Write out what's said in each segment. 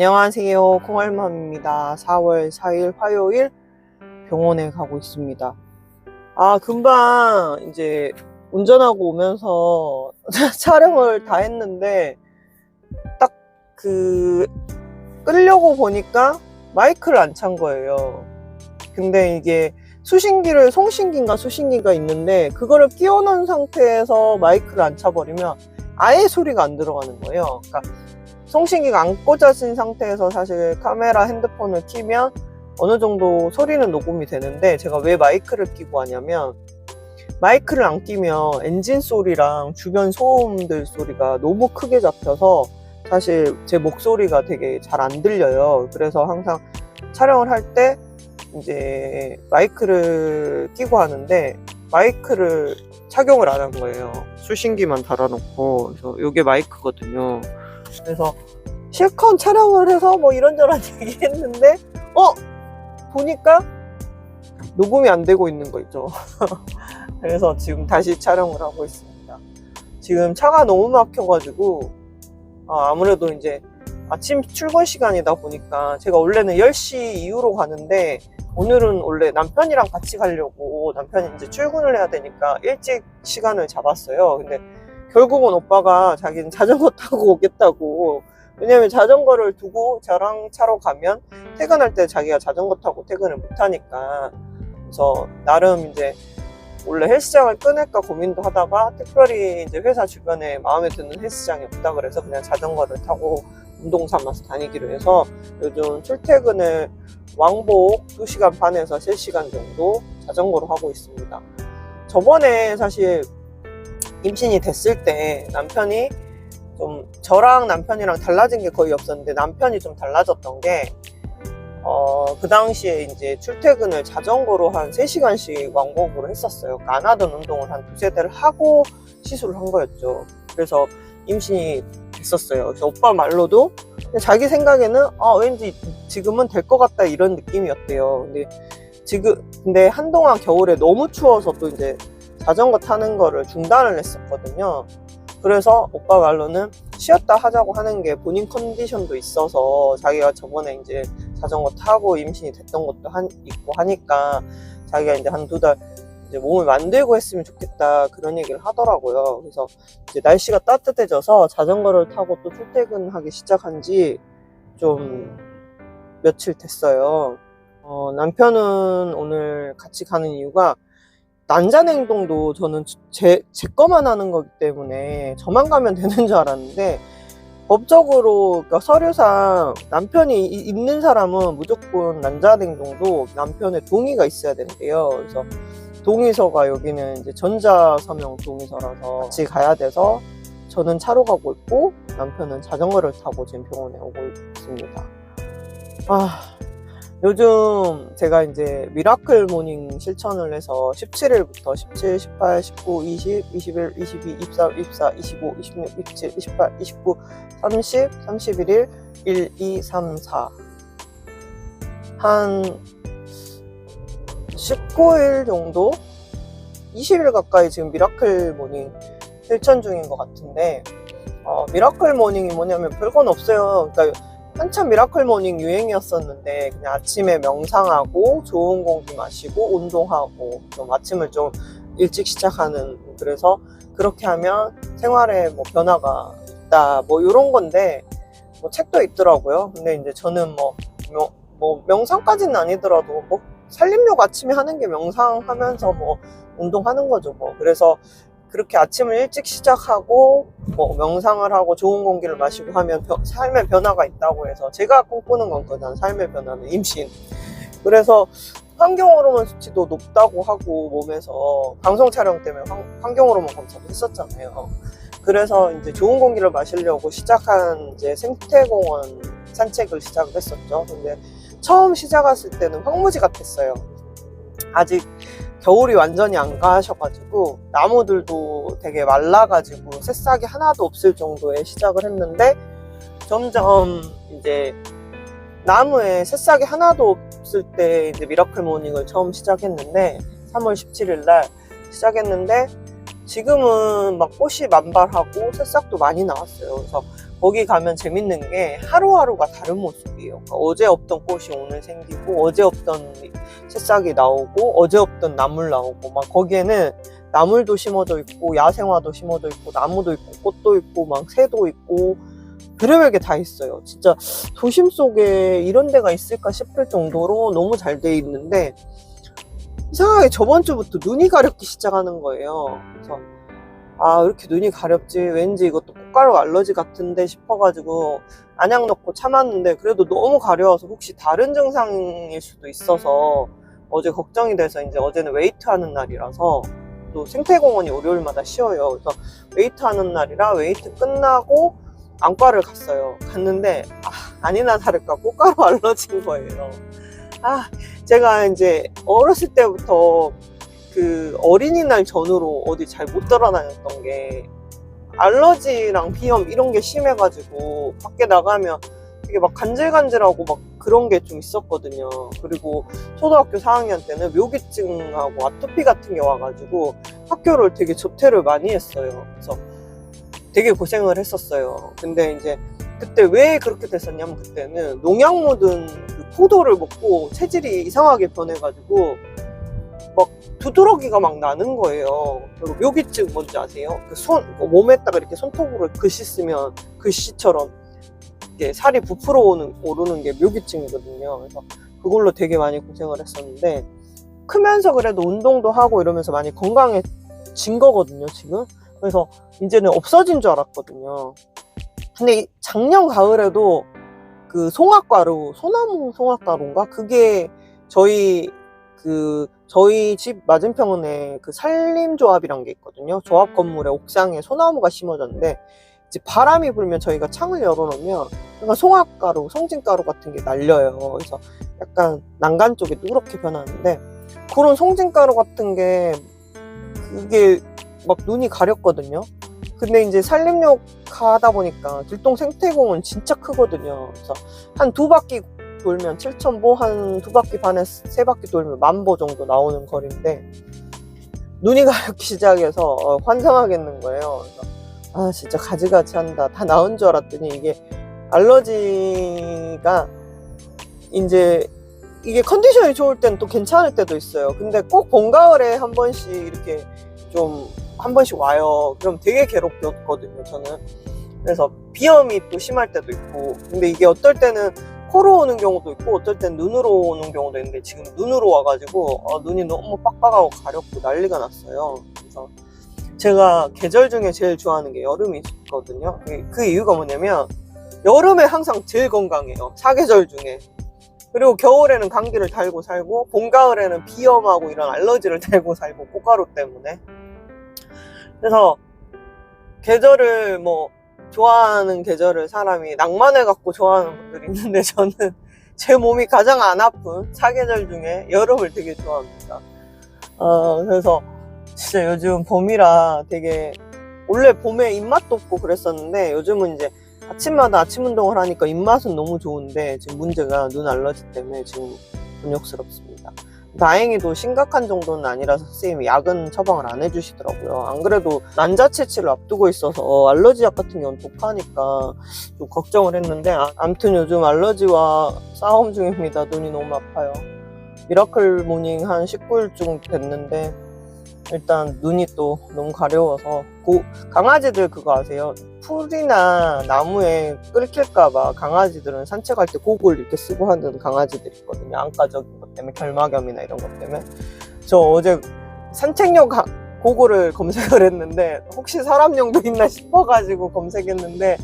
안녕하세요. 콩알맘입니다. 4월 4일 화요일 병원에 가고 있습니다. 금방 이제 운전하고 오면서 촬영을 다 했는데 딱 끄려고 보니까 마이크를 안 찬 거예요. 근데 이게 송신기인가 수신기가 있는데 그거를 끼워 놓은 상태에서 마이크를 안 차버리면 아예 소리가 안 들어가는 거예요. 그러니까 송신기가 안 꽂아진 상태에서 사실 카메라 핸드폰을 켜면 어느 정도 소리는 녹음이 되는데, 제가 왜 마이크를 끼고 하냐면 마이크를 안 끼면 엔진 소리랑 주변 소음들 소리가 너무 크게 잡혀서 사실 제 목소리가 되게 잘 안 들려요. 그래서 항상 촬영을 할 때 이제 마이크를 끼고 하는데 마이크를 착용을 안 한 거예요. 수신기만 달아놓고. 그래서 이게 마이크거든요. 그래서 실컷 촬영을 해서 뭐 이런저런 얘기했는데 보니까 녹음이 안 되고 있는 거 있죠. 그래서 지금 다시 촬영을 하고 있습니다. 지금 차가 너무 막혀가지고 아무래도 이제 아침 출근 시간이다 보니까, 제가 원래는 10시 이후로 가는데 오늘은 원래 남편이랑 같이 가려고, 남편이 이제 출근을 해야 되니까 일찍 시간을 잡았어요. 근데 결국은 오빠가 자기는 자전거 타고 오겠다고. 왜냐면 자전거를 두고 저랑 차로 가면 퇴근할 때 자기가 자전거 타고 퇴근을 못하니까. 그래서 나름 이제 원래 헬스장을 끊을까 고민도 하다가 특별히 이제 회사 주변에 마음에 드는 헬스장이 없다 그래서 그냥 자전거를 타고 운동 삼아서 다니기로 해서 요즘 출퇴근을 왕복 2시간 반에서 3시간 정도 자전거로 하고 있습니다. 저번에 사실 임신이 됐을 때 남편이 좀, 저랑 남편이랑 달라진 게 거의 없었는데 남편이 좀 달라졌던 게 그 당시에 이제 출퇴근을 자전거로 한 3시간씩 왕복으로 했었어요. 그러니까 안 하던 운동을 한 두세 대를 하고 시술을 한 거였죠. 그래서 임신이 됐었어요. 그래서 오빠 말로도 자기 생각에는 왠지 지금은 될 것 같다 이런 느낌이었대요. 근데 한동안 겨울에 너무 추워서 또 이제 자전거 타는 거를 중단을 했었거든요. 그래서 오빠 말로는 쉬었다 하자고 하는 게 본인 컨디션도 있어서, 자기가 저번에 이제 자전거 타고 임신이 됐던 것도 있고 하니까 자기가 이제 한 2달 이제 몸을 만들고 했으면 좋겠다 그런 얘기를 하더라고요. 그래서 이제 날씨가 따뜻해져서 자전거를 타고 또 출퇴근하기 시작한 지 좀 며칠 됐어요. 남편은 오늘 같이 가는 이유가, 난자냉동도 저는 제 거만 하는 거기 때문에 저만 가면 되는 줄 알았는데, 법적으로, 그러니까 서류상 남편이 있는 사람은 무조건 난자냉동도 남편의 동의가 있어야 된대요. 그래서 동의서가 여기는 이제 전자서명 동의서라서 같이 가야 돼서 저는 차로 가고 있고 남편은 자전거를 타고 지금 병원에 오고 있습니다. 요즘 제가 이제 미라클 모닝 실천을 해서 17일부터 17, 18, 19, 20, 21, 22, 23, 24, 25, 26, 27, 28, 29, 30, 31일, 1, 2, 3, 4 한 19일 정도? 20일 가까이 지금 미라클 모닝 실천 중인 것 같은데, 미라클 모닝이 뭐냐면 별건 없어요. 그러니까 한참 미라클 모닝 유행이었었는데 그냥 아침에 명상하고 좋은 공기 마시고 운동하고 좀 아침을 좀 일찍 시작하는, 그래서 그렇게 하면 생활에 뭐 변화가 있다 뭐 이런 건데, 뭐 책도 있더라고요. 근데 이제 저는 뭐 명상까지는 아니더라도 뭐 살림욕 아침에 하는 게 명상하면서 뭐 운동하는 거죠 뭐. 그래서 그렇게 아침을 일찍 시작하고 뭐 명상을 하고 좋은 공기를 마시고 하면 삶의 변화가 있다고 해서, 제가 꿈꾸는 건 그냥 삶의 변화는 임신. 그래서 환경 호르몬 수치도 높다고 하고, 몸에서 방송 촬영 때문에 환경 호르몬 검사도 했었잖아요. 그래서 이제 좋은 공기를 마시려고 시작한 이제 생태공원 산책을 시작을 했었죠. 근데 처음 시작했을 때는 황무지 같았어요. 아직 겨울이 완전히 안 가셔가지고 나무들도 되게 말라가지고 새싹이 하나도 없을 정도에 시작을 했는데, 점점 이제 나무에 새싹이 하나도 없을 때 이제 미라클 모닝을 처음 시작했는데, 3월 17일 날 시작했는데 지금은 막 꽃이 만발하고 새싹도 많이 나왔어요. 그래서 거기 가면 재밌는 게 하루하루가 다른 모습이에요. 그러니까 어제 없던 꽃이 오늘 생기고, 어제 없던 새싹이 나오고, 어제 없던 나물 나오고, 막 거기에는 나물도 심어져 있고, 야생화도 심어져 있고, 나무도 있고, 꽃도 있고, 막 새도 있고, 별의별 게 다 있어요. 진짜 도심 속에 이런 데가 있을까 싶을 정도로 너무 잘 돼 있는데, 이상하게 저번 주부터 눈이 가렵기 시작하는 거예요. 그래서 아, 왜 이렇게 눈이 가렵지? 왠지 이것도 꽃가루 알러지 같은데 싶어가지고 안약 넣고 참았는데, 그래도 너무 가려워서 혹시 다른 증상일 수도 있어서 어제 걱정이 돼서, 이제 어제는 웨이트 하는 날이라서, 또 생태공원이 월요일마다 쉬어요. 그래서 웨이트 하는 날이라 웨이트 끝나고 안과를 갔어요. 갔는데 아니나 다를까 꽃가루 알러지인 거예요. 제가 이제 어렸을 때부터 그 어린이날 전후로 어디 잘 못 돌아다녔던 게, 알러지랑 비염 이런 게 심해가지고 밖에 나가면 되게 막 간질간질하고 막 그런 게 좀 있었거든요. 그리고 초등학교 4학년 때는 묘기증하고 아토피 같은 게 와가지고 학교를 되게 조퇴를 많이 했어요. 그래서 되게 고생을 했었어요. 근데 이제 그때 왜 그렇게 됐었냐면, 그때는 농약 묻은 그 포도를 먹고 체질이 이상하게 변해가지고 막 두드러기가 막 나는 거예요. 그리고 묘기증 뭔지 아세요? 몸에다가 이렇게 손톱으로 글씨 쓰면 글씨처럼 이렇게 살이 부풀어 오르는 게 묘기증이거든요. 그래서 그걸로 되게 많이 고생을 했었는데, 크면서 그래도 운동도 하고 이러면서 많이 건강해진 거거든요, 지금. 그래서 이제는 없어진 줄 알았거든요. 근데 작년 가을에도 그 송화가루, 소나무 송화가루인가? 그게 저희 집 맞은편에 그 산림조합이란 게 있거든요. 조합 건물의 옥상에 소나무가 심어졌는데, 이제 바람이 불면 저희가 창을 열어놓으면 그러니까 송화가루, 송진가루 같은 게 날려요. 그래서 약간 난간 쪽이 누렇게 변하는데, 그런 송진가루 같은 게 그게 막 눈이 가렸거든요. 근데 이제 산림욕 하다 보니까 들동 생태공원 진짜 크거든요. 그래서 한 2바퀴 돌면 7,000보, 한 2바퀴 반에 3바퀴 돌면 10,000보 정도 나오는 거리인데, 눈이 가렵기 시작해서 환장하겠는 거예요. 그래서 진짜 가지가지 한다. 다 나은 줄 알았더니 이게 알러지가 이제 이게 컨디션이 좋을 땐 또 괜찮을 때도 있어요. 근데 꼭 봄, 가을에 한 번씩 이렇게 좀 한 번씩 와요. 그럼 되게 괴롭거든요, 저는. 그래서 비염이 또 심할 때도 있고, 근데 이게 어떨 때는 코로 오는 경우도 있고 어떨 땐 눈으로 오는 경우도 있는데, 지금 눈으로 와가지고 눈이 너무 빡빡하고 가렵고 난리가 났어요. 그래서 제가 계절 중에 제일 좋아하는 게 여름이거든요. 그 이유가 뭐냐면, 여름에 항상 제일 건강해요, 사계절 중에. 그리고 겨울에는 감기를 달고 살고, 봄, 가을에는 비염하고 이런 알러지를 달고 살고, 꽃가루 때문에. 그래서 계절을 좋아하는 계절을 사람이 낭만을 갖고 좋아하는 분들이 있는데, 저는 제 몸이 가장 안 아픈 사계절 중에 여름을 되게 좋아합니다. 그래서 진짜 요즘 봄이라 되게, 원래 봄에 입맛도 없고 그랬었는데, 요즘은 이제 아침마다 아침 운동을 하니까 입맛은 너무 좋은데, 지금 문제가 눈 알러지 때문에 지금 곤욕스럽습니다. 다행히도 심각한 정도는 아니라서 선생님이 약은 처방을 안 해주시더라고요. 안 그래도 난자치치를 앞두고 있어서 알러지 약 같은 경우는 독하니까 좀 걱정을 했는데, 아무튼 요즘 알러지와 싸움 중입니다. 눈이 너무 아파요. 미라클 모닝 한 19일쯤 됐는데, 일단 눈이 또 너무 가려워서, 강아지들 그거 아세요? 풀이나 나무에 끓길까봐 강아지들은 산책할 때 고글 이렇게 쓰고 하는 강아지들이 있거든요. 안과적인 것 때문에, 결막염이나 이런 것 때문에. 저 어제 산책용 고글을 검색을 했는데, 혹시 사람용도 있나 싶어가지고 검색했는데,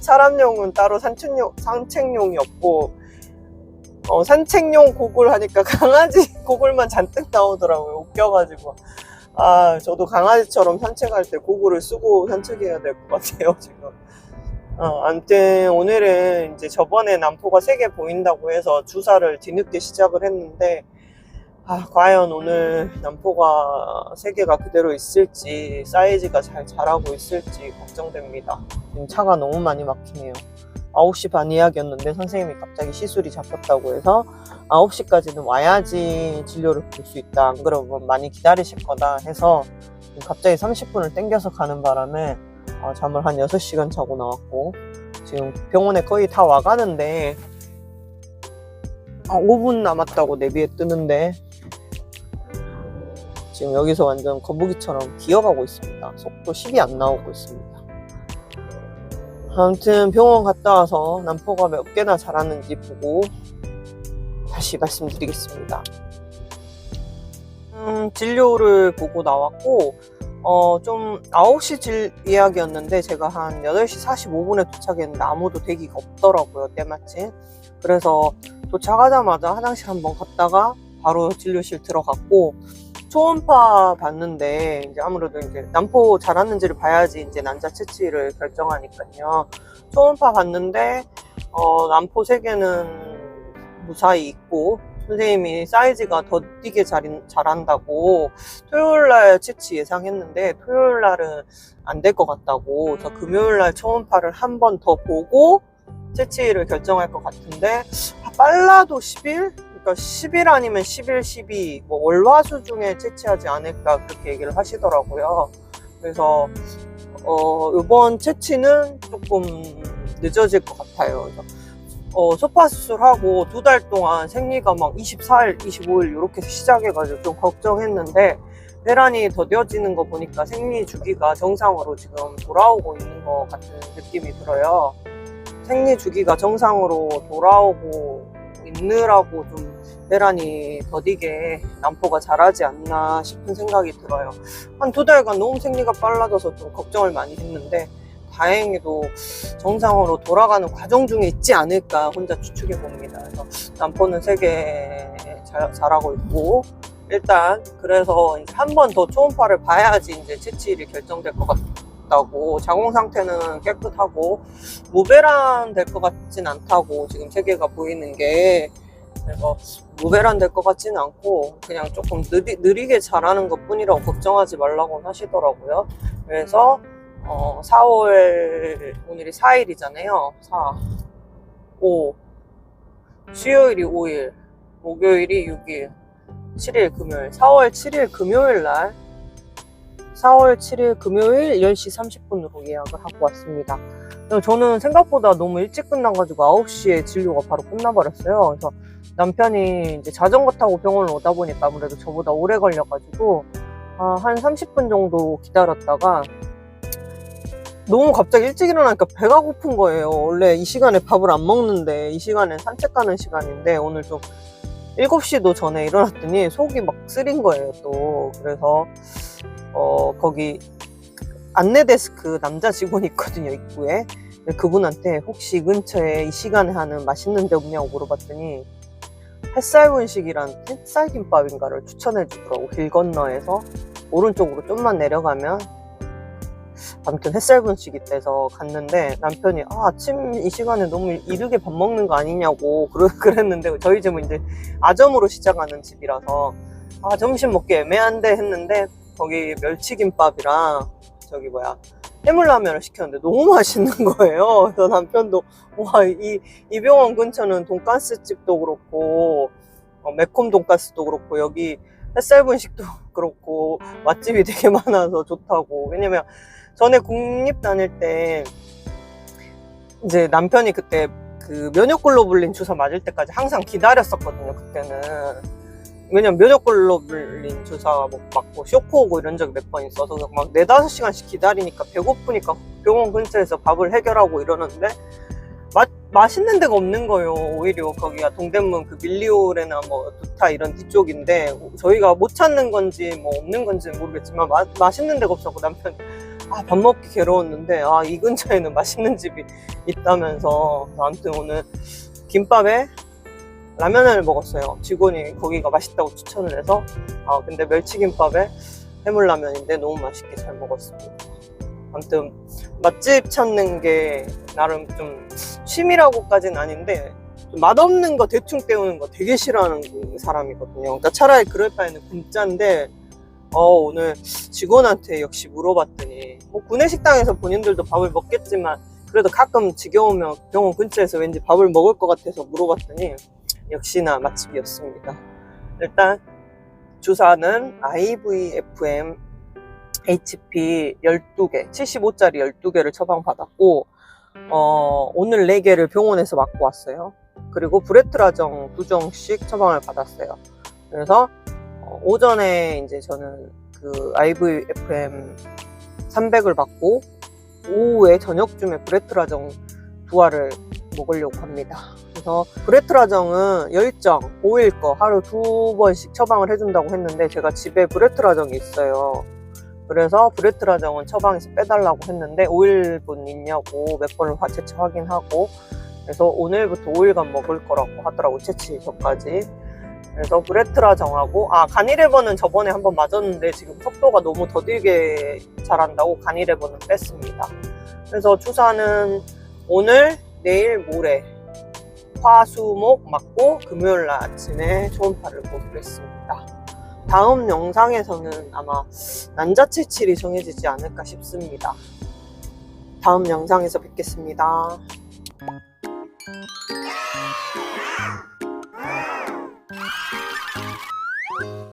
사람용은 따로 산책용이 없고, 산책용 고글 하니까 강아지 고글만 잔뜩 나오더라고요. 웃겨가지고. 저도 강아지처럼 산책할 때 고글을 쓰고 산책해야 될 것 같아요, 지금. 아무튼 오늘은 이제 저번에 난포가 3개 보인다고 해서 주사를 뒤늦게 시작을 했는데, 과연 오늘 난포가 3개가 그대로 있을지, 사이즈가 잘 자라고 있을지 걱정됩니다. 지금 차가 너무 많이 막히네요. 9시 반 예약이었는데 선생님이 갑자기 시술이 잡혔다고 해서 9시까지는 와야지 진료를 볼 수 있다, 안 그러면 많이 기다리실 거다 해서 갑자기 30분을 땡겨서 가는 바람에 잠을 한 6시간 자고 나왔고, 지금 병원에 거의 다 와가는데 5분 남았다고 내비에 뜨는데 지금 여기서 완전 거북이처럼 기어가고 있습니다. 속도 10이 안 나오고 있습니다. 아무튼 병원 갔다 와서 난포가 몇 개나 자랐는지 보고 다시 말씀드리겠습니다. 진료를 보고 나왔고 좀 9시 예약이었는데 제가 한 8시 45분에 도착했는데 아무도 대기가 없더라고요, 때마침. 그래서 도착하자마자 화장실 한번 갔다가 바로 진료실 들어갔고 초음파 봤는데 이제 아무래도 이제 난포 자랐는지를 봐야지 이제 난자 채취를 결정하니까요. 초음파 봤는데 난포 3개는 무사히 있고 선생님이 사이즈가 더 뛰게 자란다고 토요일날 채취 예상했는데 토요일날은 안 될 것 같다고 그래서 금요일날 초음파를 한 번 더 보고 채취를 결정할 것 같은데 빨라도 10일? 그러니까 10일 아니면 11, 12 뭐 월화수 중에 채취하지 않을까 그렇게 얘기를 하시더라고요. 그래서 이번 채취는 조금 늦어질 것 같아요. 그래서 소파 수술하고 2달 동안 생리가 막 24일, 25일 이렇게 시작해가지고 좀 걱정했는데 혈안이 더뎌지는 거 보니까 생리 주기가 정상으로 지금 돌아오고 있는 것 같은 느낌이 들어요. 생리 주기가 정상으로 돌아오고 있느라고 좀 혈안이 더디게 난포가 자라지 않나 싶은 생각이 들어요. 한 2달간 너무 생리가 빨라져서 좀 걱정을 많이 했는데 다행히도 정상으로 돌아가는 과정 중에 있지 않을까 혼자 추측해 봅니다. 그래서 난포는 3개 자라고 있고 일단 그래서 이제 한 번 더 초음파를 봐야지 이제 채취일이 결정될 것 같다고 자궁 상태는 깨끗하고 무배란 될 것 같진 않다고 지금 3개가 보이는 게 그래서 무배란 될 것 같지는 않고 그냥 조금 느리게 자라는 것 뿐이라고 걱정하지 말라고 하시더라고요. 그래서 4월 오늘이 4일이잖아요. 4, 5 수요일이 5일 목요일이 6일 7일 금요일 4월 7일 금요일 날 4월 7일 금요일 10시 30분으로 예약을 하고 왔습니다. 저는 생각보다 너무 일찍 끝나가지고 9시에 진료가 바로 끝나버렸어요. 그래서 남편이 이제 자전거 타고 병원을 오다 보니까 아무래도 저보다 오래 걸려가지고 한 30분 정도 기다렸다가 너무 갑자기 일찍 일어나니까 배가 고픈 거예요. 원래 이 시간에 밥을 안 먹는데 이 시간에 산책 가는 시간인데 오늘 좀 7시도 전에 일어났더니 속이 막 쓰린 거예요 또. 그래서 거기 안내 데스크 남자 직원이 있거든요, 입구에. 그분한테 혹시 이 근처에 이 시간에 하는 맛있는 데 없냐고 물어봤더니 햇살분식이란 햇살김밥인가를 추천해 주더라고. 길 건너에서 오른쪽으로 좀만 내려가면 아무튼 햇살분식이 있대서 갔는데 남편이 아침 이 시간에 너무 이르게 밥 먹는 거 아니냐고 그랬는데 저희 집은 이제 아점으로 시작하는 집이라서 점심 먹기 애매한데 했는데 거기 멸치김밥이랑 저기 해물라면을 시켰는데 너무 맛있는 거예요. 그래서 남편도 와, 이 병원 근처는 돈가스 집도 그렇고 매콤 돈가스도 그렇고 여기 햇살분식도 그렇고 맛집이 되게 많아서 좋다고. 왜냐면 전에 국립 다닐 때 이제 남편이 그때 그 면역글로불린 주사 맞을 때까지 항상 기다렸었거든요, 그때는. 왜냐면 면역글로불린 주사 맞고 쇼크 오고 이런 적이 몇 번 있어서 막 4-5시간씩 기다리니까 배고프니까 병원 근처에서 밥을 해결하고 이러는데 맛있는 데가 없는 거예요. 오히려 거기가 동대문 그 밀리오레나 두타 이런 뒤쪽인데 저희가 못 찾는 건지 없는 건지는 모르겠지만 맛있는 데가 없었고 남편이 밥 먹기 괴로웠는데 이 근처에는 맛있는 집이 있다면서 아무튼 오늘 김밥에 라면을 먹었어요. 직원이 거기가 맛있다고 추천을 해서 근데 멸치김밥에 해물라면인데 너무 맛있게 잘 먹었습니다. 아무튼 맛집 찾는 게 나름 좀 취미라고까지는 아닌데 맛없는 거 대충 때우는 거 되게 싫어하는 사람이거든요. 그러니까 차라리 그럴 바에는 굶자인데 오늘 직원한테 역시 물어봤더니 구내식당에서 본인들도 밥을 먹겠지만 그래도 가끔 지겨우면 병원 근처에서 왠지 밥을 먹을 것 같아서 물어봤더니 역시나 맛집이었습니다. 일단 주사는 IVFM HP 12개, 75짜리 12개를 처방받았고 오늘 4개를 병원에서 맞고 왔어요. 그리고 브레트라정 2종씩 처방을 받았어요. 그래서 오전에 이제 저는 그 IVFM 300을 받고 오후에 저녁쯤에 브레트라정 2알을 먹으려고 합니다. 그래서 브레트라정은 열정 5일 거 하루 2번씩 처방을 해준다고 했는데 제가 집에 브레트라정이 있어요. 그래서 브레트라정은 처방에서 빼달라고 했는데 5일분 있냐고 몇 번을 재치 확인하고, 그래서 오늘부터 5일간 먹을 거라고 하더라고, 채취 전까지. 그래서 브레트라정하고 가니레버는 저번에 한번 맞았는데 지금 속도가 너무 더디게 자란다고 가니레버는 뺐습니다. 그래서 주사는 오늘, 내일, 모레 화수목 맞고 금요일 날 아침에 초음파를 보기로 했습니다. 다음 영상에서는 아마 난자 채취일이 정해지지 않을까 싶습니다. 다음 영상에서 뵙겠습니다.